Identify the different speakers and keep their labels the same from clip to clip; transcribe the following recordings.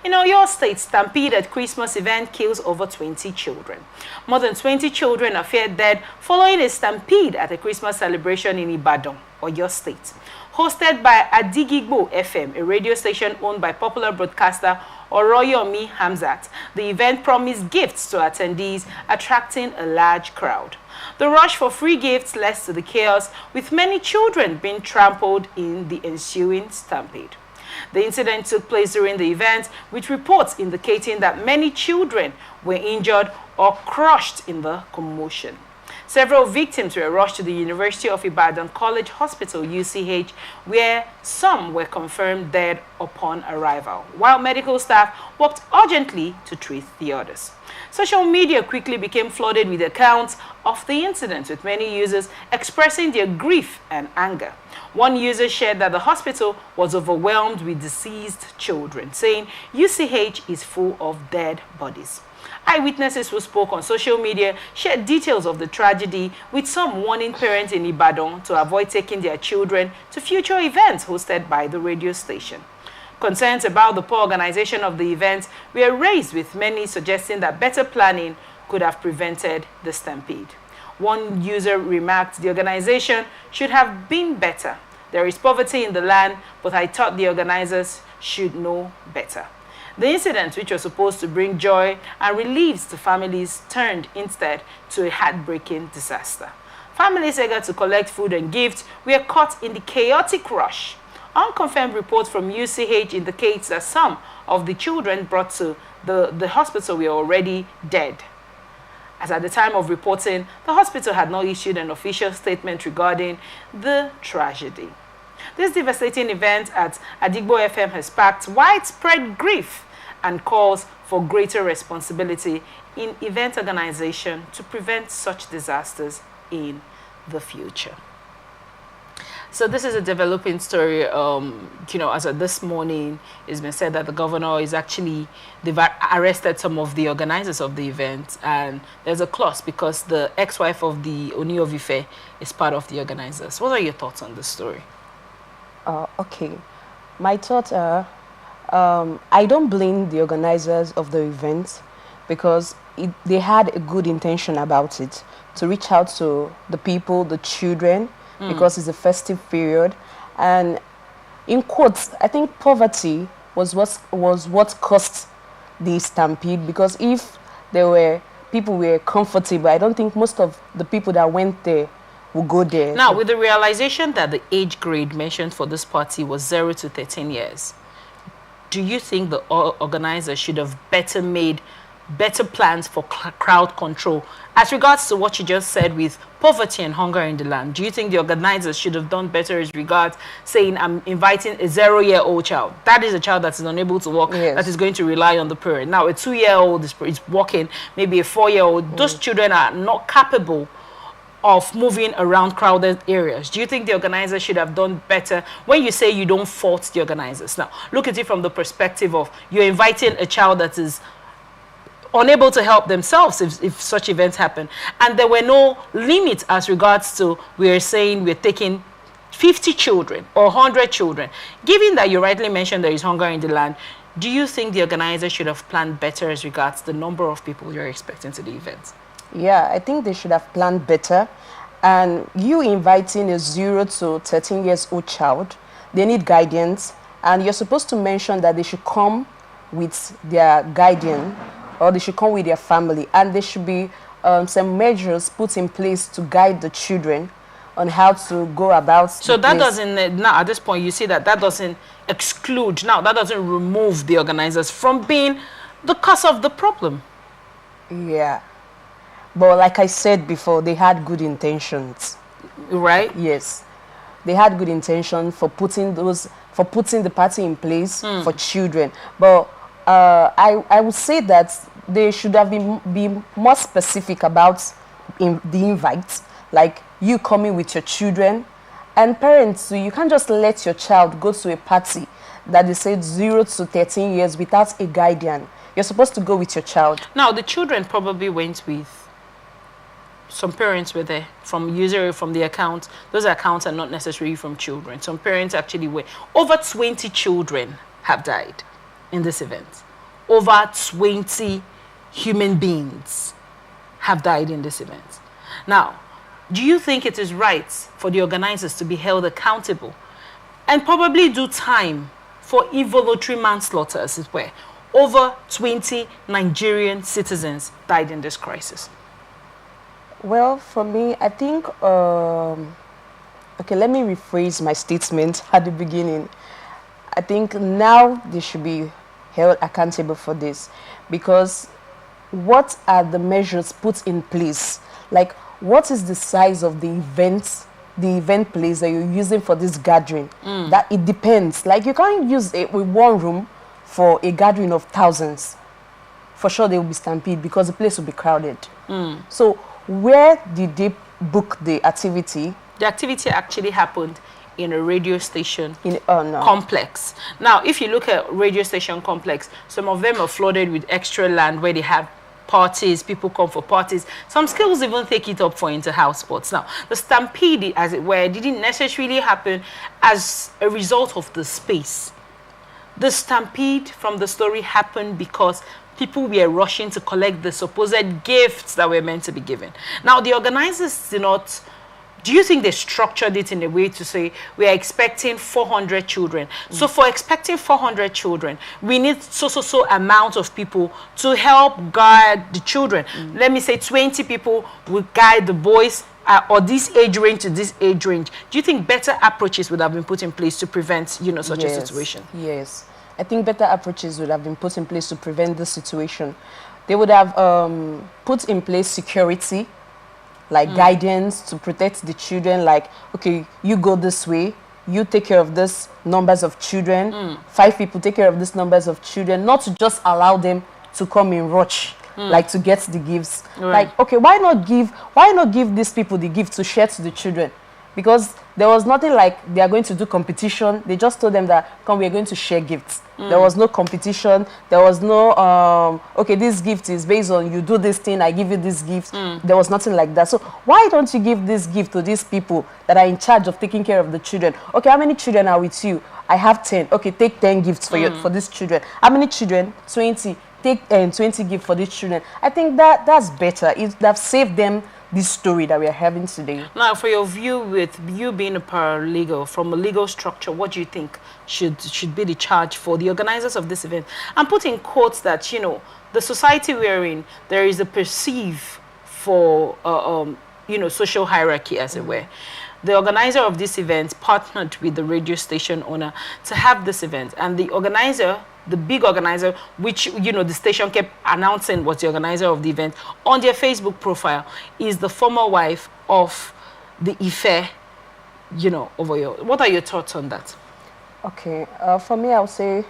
Speaker 1: In Oyo State, Stampede at Christmas event kills over 20 children. More than 20 children are feared dead following a stampede at a Christmas celebration in Ibadan, Oyo State. Hosted by Adigigbo FM, a radio station owned by popular broadcaster Oroyomi Hamzat, the event promised gifts to attendees, attracting a large crowd. The rush for free gifts led to the chaos, with many children being trampled in the ensuing stampede. The incident took place during the event, with reports indicating that many children were injured or crushed in the commotion. Several victims were rushed to the University of Ibadan College Hospital, UCH, where some were confirmed dead upon arrival, while medical staff worked urgently to treat the others. Social media quickly became flooded with accounts of the incident, with many users expressing their grief and anger. One user shared that the hospital was overwhelmed with deceased children, saying UCH is full of dead bodies. Eyewitnesses who spoke on social media shared details of the tragedy, with some warning parents in Ibadan to avoid taking their children to future events hosted by the radio station. Concerns about the poor organization of the event were raised, with many suggesting that better planning could have prevented the stampede. One user remarked the organization should have been better. There is poverty in the land, but I thought the organizers should know better. The incident, which was supposed to bring joy and relief to families, turned instead to a heartbreaking disaster. Families eager to collect food and gifts were caught in the chaotic rush. Unconfirmed reports from UCH indicates that some of the children brought to the hospital were already dead. As at the time of reporting, the hospital had not issued an official statement regarding the tragedy. This devastating event at Adigbo FM has sparked widespread grief and calls for greater responsibility in event organization to prevent such disasters in the future. So this is a developing story. As of this morning, it's been said that the governor is they've arrested some of the organizers of the event, and there's a clause because the ex-wife of the Oni of Ife is part of the organizers. What are your thoughts on this story?
Speaker 2: Okay, my thoughts are, I don't blame the organizers of the event, because they had a good intention about it, to reach out to the people, the children, because it's a festive period. And in quotes, I think poverty was what caused the stampede, because if people were comfortable, I don't think most of the people that went there will go there.
Speaker 1: Now, with the realization that the age grade mentioned for this party was 0 to 13 years, do you think the organizers should have made better plans for crowd control? As regards to what you just said with poverty and hunger in the land, do you think the organizers should have done better as regards saying, I'm inviting a 0-year-old child? That is a child that is unable to walk, yes, that is going to rely on the parent. Now, a 2-year-old is walking, maybe a 4-year-old. Those children are not capable of moving around crowded areas. Do you think the organizers should have done better? When you say you don't fault the organizers, now look at it from the perspective of you're inviting a child that is unable to help themselves if such events happen, and there were no limits as regards to we're saying we're taking 50 children or 100 children. Given that you rightly mentioned there is hunger in the land, do you think the organizers should have planned better as regards the number of people you're expecting to the event?
Speaker 2: Yeah, I think they should have planned better. And you inviting a 0 to 13 years old child, they need guidance, and you're supposed to mention that they should come with their guardian, or they should come with their family, and there should be some measures put in place to guide the children on how to go about.
Speaker 1: So that doesn't, now at this point you see that doesn't exclude, now that doesn't remove the organizers from being the cause of the problem.
Speaker 2: Yeah, but like I said before, they had good intentions,
Speaker 1: right?
Speaker 2: Yes, they had good intention for putting the party in place for children. But I would say that they should have been more specific about the invites, like you coming with your children. And parents, you can't just let your child go to a party that they said 0 to 13 years without a guardian. You're supposed to go with your child.
Speaker 1: Now, the children probably went with some parents were there from the account. Those accounts are not necessarily from children. Some parents actually were. Over 20 children have died in this event. over 20 human beings have died in this event. Now, do you think it is right for the organizers to be held accountable and probably do time for involuntary manslaughter, as it were? Over 20 Nigerian citizens died in this crisis.
Speaker 2: Well, for me, I think, okay, let me rephrase my statement at the beginning. I think now they should be held accountable for this, because what are the measures put in place? Like, what is the size of the event place that you're using for this gathering? That it depends. Like, you can't use one room for a gathering of thousands. For sure there will be stampede because the place will be crowded. So where did they book the activity?
Speaker 1: The activity actually happened in a radio station
Speaker 2: No.
Speaker 1: complex. Now, if you look at radio station complex, some of them are flooded with extra land where they have parties, people come for parties. Some schools even take it up for inter-house sports. Now, the stampede, as it were, didn't necessarily happen as a result of the space. The stampede from the story happened because people were rushing to collect the supposed gifts that were meant to be given. Now, the organizers did not. Do you think they structured it in a way to say, we are expecting 400 children? So for expecting 400 children, we need so amount of people to help guide the children. Let me say 20 people will guide the boys or this age range to this age range. Do you think better approaches would have been put in place to prevent, such a situation?
Speaker 2: Yes. I think better approaches would have been put in place to prevent this situation. They would have put in place security, like guidance to protect the children, like, okay, you go this way, you take care of this numbers of children, 5 people take care of this numbers of children, not to just allow them to come in rush, like to get the gifts.
Speaker 1: Right.
Speaker 2: Like, okay, why not give these people the gift to share to the children? Because there was nothing like they are going to do competition. They just told them that, come, we are going to share gifts. There was no competition. There was no, okay, this gift is based on you do this thing, I give you this gift. There was nothing like that. So why don't you give this gift to these people that are in charge of taking care of the children? Okay, how many children are with you? I have 10. Okay, take 10 gifts for these children. How many children? 20. Take 20 gifts for these children. I think that's better. It would have saved them this story that we are having today.
Speaker 1: Now, for your view, with you being a paralegal, from a legal structure, what do you think should be the charge for the organizers of this event? I'm putting quotes that, the society we're in, there is a perceive for, social hierarchy, as it were. The organizer of this event partnered with the radio station owner to have this event, and the organizer, the big organizer, which the station kept announcing was the organizer of the event, on their Facebook profile is the former wife of the Ife, of Oyo. What are your thoughts on that?
Speaker 2: Okay, for me, I would say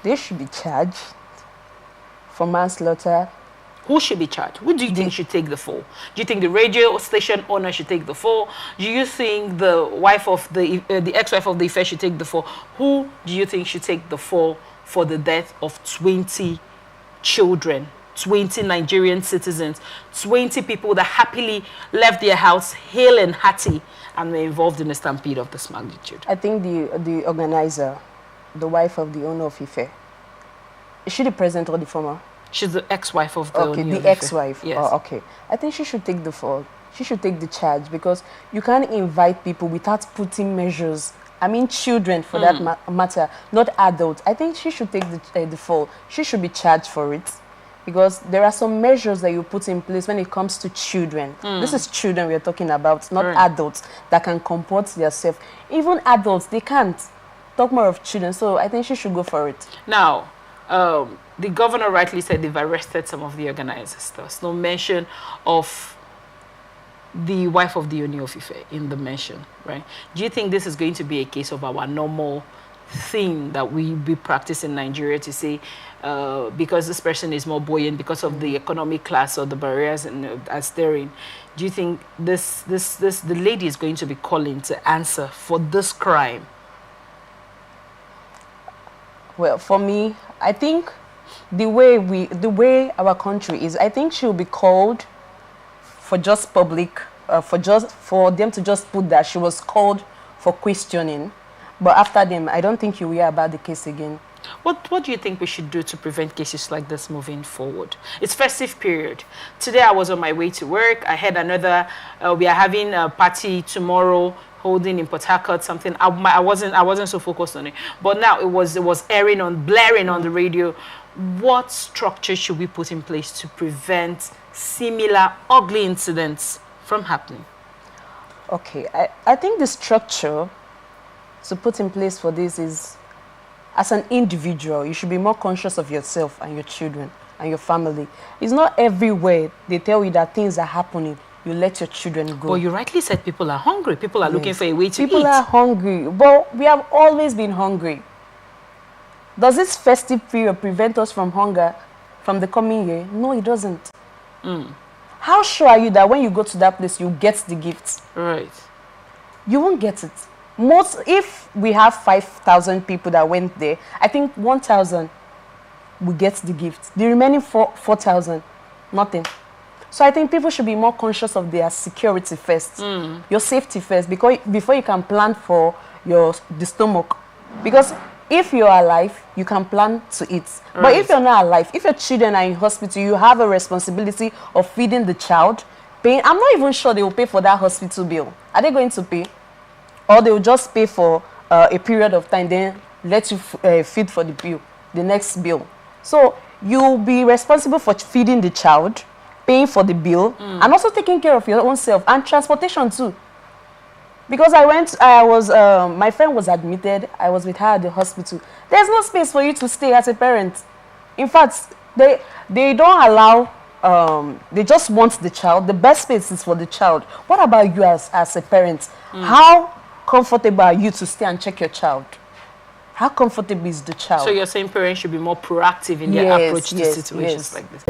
Speaker 2: they should be charged for manslaughter.
Speaker 1: Who should be charged? Who do you think should take the fall? Do you think the radio station owner should take the fall? Do you think the wife of the ex-wife of the Ife should take the fall? Who do you think should take the fall for the death of 20 children, 20 Nigerian citizens, 20 people that happily left their house hale and hearty and were involved in a stampede of this magnitude?
Speaker 2: I think the organizer, the wife of the owner of Ife, is she the present or the former?
Speaker 1: She's the ex-wife of the
Speaker 2: Okay, the ex-wife.
Speaker 1: Yes.
Speaker 2: Oh, okay. I think she should take the fall. She should take the charge, because you can't invite people without putting measures. I mean, children for that matter, not adults. I think she should take the fall. She should be charged for it, because there are some measures that you put in place when it comes to children. This is children we are talking about, not adults that can comport themselves. Even adults, they can't. Talk more of children. So I think she should go for it.
Speaker 1: Now, the governor rightly said they've arrested some of the organizers. There's no mention of the wife of the Oni of Ife in the mention, right? Do you think this is going to be a case of our normal thing that we be practice in Nigeria to say, because this person is more buoyant because of the economic class or the barriers as they're in? Do you think the lady is going to be calling to answer for this crime?
Speaker 2: Well, for me, I think the way our country is, I think she will be called for just public, for them to just put that she was called for questioning. But after them, I don't think you will hear about the case again.
Speaker 1: What do you think we should do to prevent cases like this moving forward? It's festive period. Today I was on my way to work. I had another, we are having a party tomorrow, holding in Port Harcourt, something. I wasn't so focused on it. But now it was blaring on the radio. What structure should we put in place to prevent similar ugly incidents from happening?
Speaker 2: Okay, I think the structure to put in place for this is, as an individual, you should be more conscious of yourself and your children and your family. It's not everywhere they tell you that things are happening, you let your children go.
Speaker 1: But you rightly said people are hungry. People are looking for a way to eat.
Speaker 2: People are hungry. But we have always been hungry. Does this festive period prevent us from hunger from the coming year? No, it doesn't. How sure are you that when you go to that place, you get the gifts?
Speaker 1: Right.
Speaker 2: You won't get it. If we have 5,000 people that went there, I think 1,000 will get the gift. The remaining 4,000, nothing. So I think people should be more conscious of their security first, your safety first, because before you can plan for the stomach. Because if you're alive, you can plan to eat. Right. But if you're not alive, if your children are in hospital, you have a responsibility of feeding the child, paying. I'm not even sure they will pay for that hospital bill. Are they going to pay? Or they will just pay for a period of time, then let you feed for the bill, the next bill. So you'll be responsible for feeding the child, paying for the bill, and also taking care of your own self, and transportation too. Because my friend was admitted, I was with her at the hospital. There's no space for you to stay as a parent. In fact, they don't allow, they just want the child. The best space is for the child. What about you as a parent? How comfortable are you to stay and check your child? How comfortable is the child?
Speaker 1: So you're saying parents should be more proactive in their approach to situations like this.